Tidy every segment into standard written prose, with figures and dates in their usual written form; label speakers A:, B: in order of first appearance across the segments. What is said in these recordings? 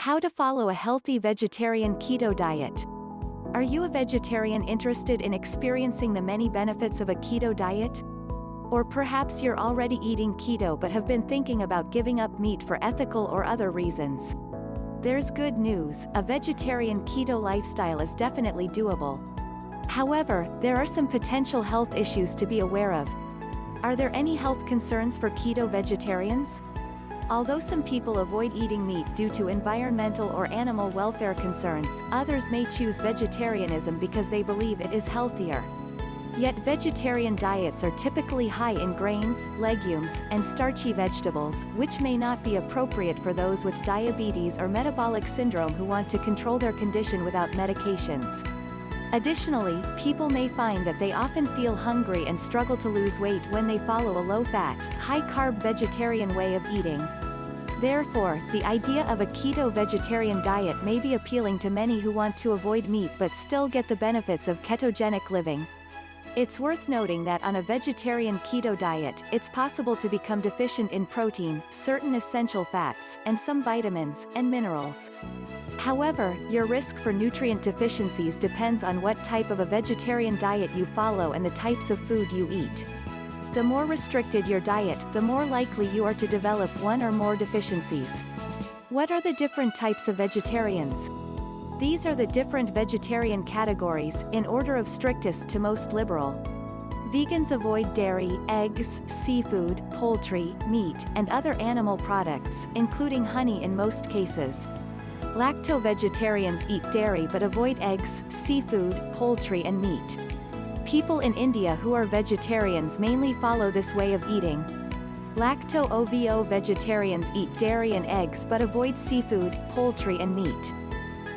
A: How to follow a healthy vegetarian keto diet. Are you a vegetarian interested in experiencing the many benefits of a keto diet? Or perhaps you're already eating keto but have been thinking about giving up meat for ethical or other reasons. There's good news, a vegetarian keto lifestyle is definitely doable. However, there are some potential health issues to be aware of. Are there any health concerns for keto vegetarians? Although some people avoid eating meat due to environmental or animal welfare concerns, others may choose vegetarianism because they believe it is healthier. Yet vegetarian diets are typically high in grains, legumes, and starchy vegetables, which may not be appropriate for those with diabetes or metabolic syndrome who want to control their condition without medications. Additionally, people may find that they often feel hungry and struggle to lose weight when they follow a low-fat, high-carb vegetarian way of eating. Therefore, the idea of a keto vegetarian diet may be appealing to many who want to avoid meat but still get the benefits of ketogenic living. It's worth noting that on a vegetarian keto diet, it's possible to become deficient in protein, certain essential fats, and some vitamins and minerals. However, your risk for nutrient deficiencies depends on what type of a vegetarian diet you follow and the types of food you eat. The more restricted your diet, the more likely you are to develop one or more deficiencies. What are the different types of vegetarians? These are the different vegetarian categories, in order of strictest to most liberal. Vegans avoid dairy, eggs, seafood, poultry, meat, and other animal products, including honey in most cases. Lacto-vegetarians eat dairy but avoid eggs, seafood, poultry and meat. People in India who are vegetarians mainly follow this way of eating. Lacto-ovo vegetarians eat dairy and eggs but avoid seafood, poultry and meat.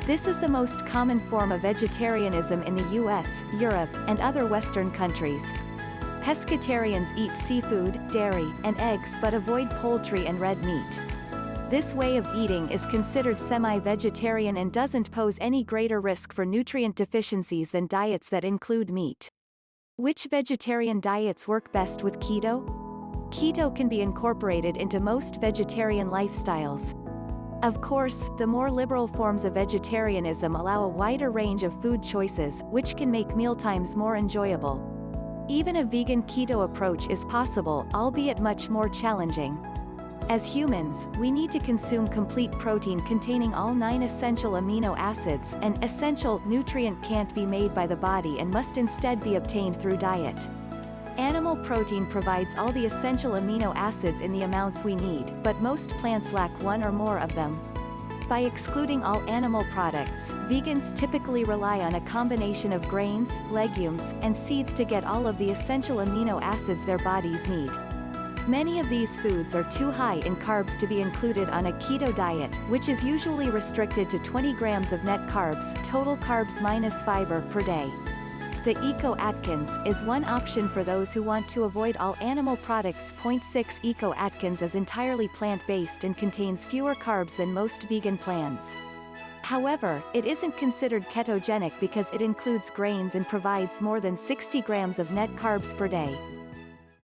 A: This is the most common form of vegetarianism in the US, Europe, and other Western countries. Pescatarians eat seafood, dairy, and eggs but avoid poultry and red meat. This way of eating is considered semi-vegetarian and doesn't pose any greater risk for nutrient deficiencies than diets that include meat. Which vegetarian diets work best with keto? Keto can be incorporated into most vegetarian lifestyles. Of course, the more liberal forms of vegetarianism allow a wider range of food choices, which can make mealtimes more enjoyable. Even a vegan keto approach is possible, albeit much more challenging. As humans, we need to consume complete protein containing all 9 essential amino acids, and essential nutrient can't be made by the body and must instead be obtained through diet. Animal protein provides all the essential amino acids in the amounts we need, but most plants lack one or more of them. By excluding all animal products, vegans typically rely on a combination of grains, legumes, and seeds to get all of the essential amino acids their bodies need. Many of these foods are too high in carbs to be included on a keto diet, which is usually restricted to 20 grams of net carbs, total carbs minus fiber, per day. The Eco-Atkins is one option for those who want to avoid all animal products. 0.6 Eco-Atkins is entirely plant-based and contains fewer carbs than most vegan plans. However, it isn't considered ketogenic because it includes grains and provides more than 60 grams of net carbs per day.